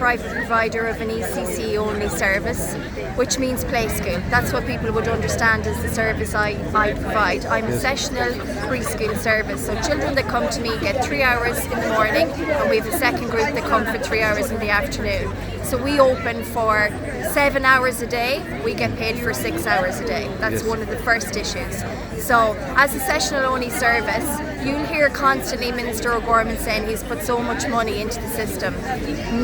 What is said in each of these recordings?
private provider of an ECC only service, which means play school. That's what people would understand as the service I provide. I'm a sessional preschool service, so children that come to me get 3 hours in the morning, and we have a second group that come for 3 hours in the afternoon. So we open for 7 hours a day, we get paid for 6 hours a day. That's one of the first issues. So as a sessional only service, you'll hear constantly Minister O'Gorman saying he's put so much money into the system.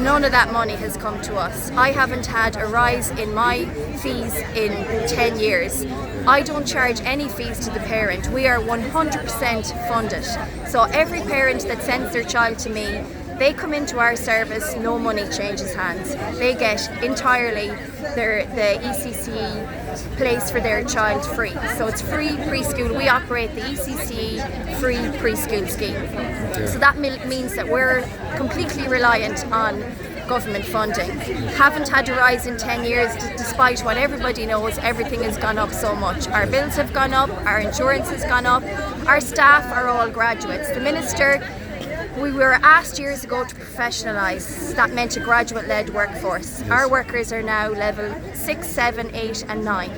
None of that money has come to us. I haven't had a rise in my fees in 10 years. I don't charge any fees to the parent. We are 100% funded. So every parent that sends their child to me, they come into our service, no money changes hands. They get entirely the ECC place for their child free. So it's free preschool. We operate the ECC free preschool scheme. So that means that we're completely reliant on government funding. Haven't had a rise in 10 years, despite what everybody knows. Everything has gone up so much. Our bills have gone up, our insurance has gone up, our staff are all graduates. The Minister, we were asked years ago to professionalise. That meant a graduate-led workforce. Our workers are now level 6, 7, 8 and 9,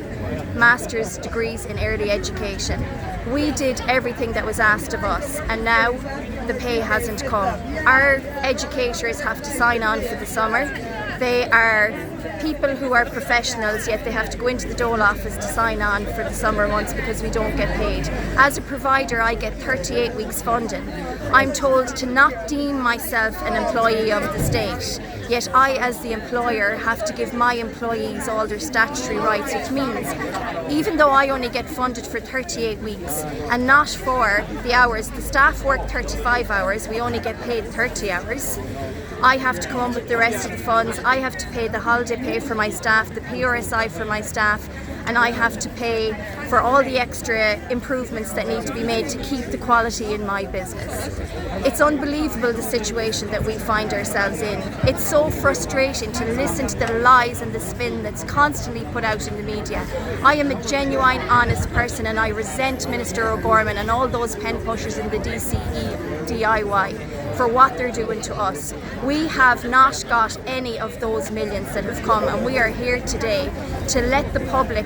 master's degrees in early education. We did everything that was asked of us, and now the pay hasn't come. Our educators have to sign on for the summer. They are people who are professionals, yet they have to go into the dole office to sign on for the summer months because we don't get paid. As a provider, I get 38 weeks funding. I'm told to not deem myself an employee of the state, yet I, as the employer, have to give my employees all their statutory rights, which means even though I only get funded for 38 weeks and not for the hours, the staff work 35 hours, we only get paid 30 hours. I have to come up with the rest of the funds. I have to pay the holiday pay for my staff, the PRSI for my staff, and I have to pay for all the extra improvements that need to be made to keep the quality in my business. It's unbelievable the situation that we find ourselves in. It's so frustrating to listen to the lies and the spin that's constantly put out in the media. I am a genuine, honest person, and I resent Minister O'Gorman and all those pen pushers in the DIY for what they're doing to us. We have not got any of those millions that have come, and we are here today to let the public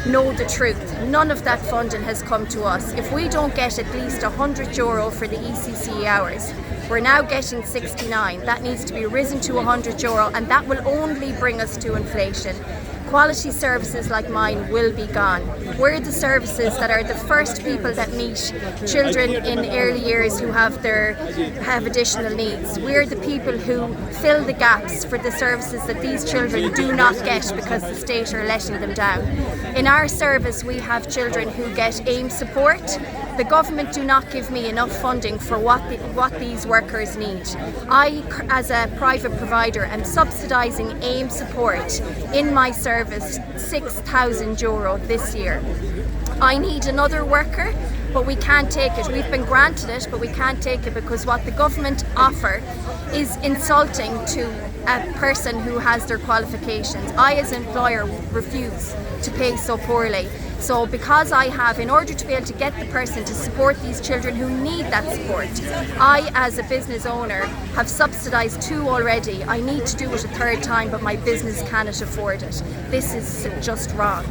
know the truth. None of that funding has come to us. If we don't get at least €100 for the ECC hours, we're now getting 69. That needs to be risen to €100, and that will only bring us to inflation. Quality services like mine will be gone. We're the services that are the first people that meet children in early years who have additional needs. We're the people who fill the gaps for the services that these children do not get because the state are letting them down. In our service, we have children who get AIM support. The government do not give me enough funding for what these workers need. I, as a private provider, am subsidising AIM support in my service, €6,000 this year. I need another worker, but we can't take it. We've been granted it, but we can't take it because what the government offer is insulting to a person who has their qualifications. I, as an employer, refuse to pay so poorly. So because I have, in order to be able to get the person to support these children who need that support, I, as a business owner, have subsidised 2 already. I need to do it a 3rd time, but my business cannot afford it. This is just wrong.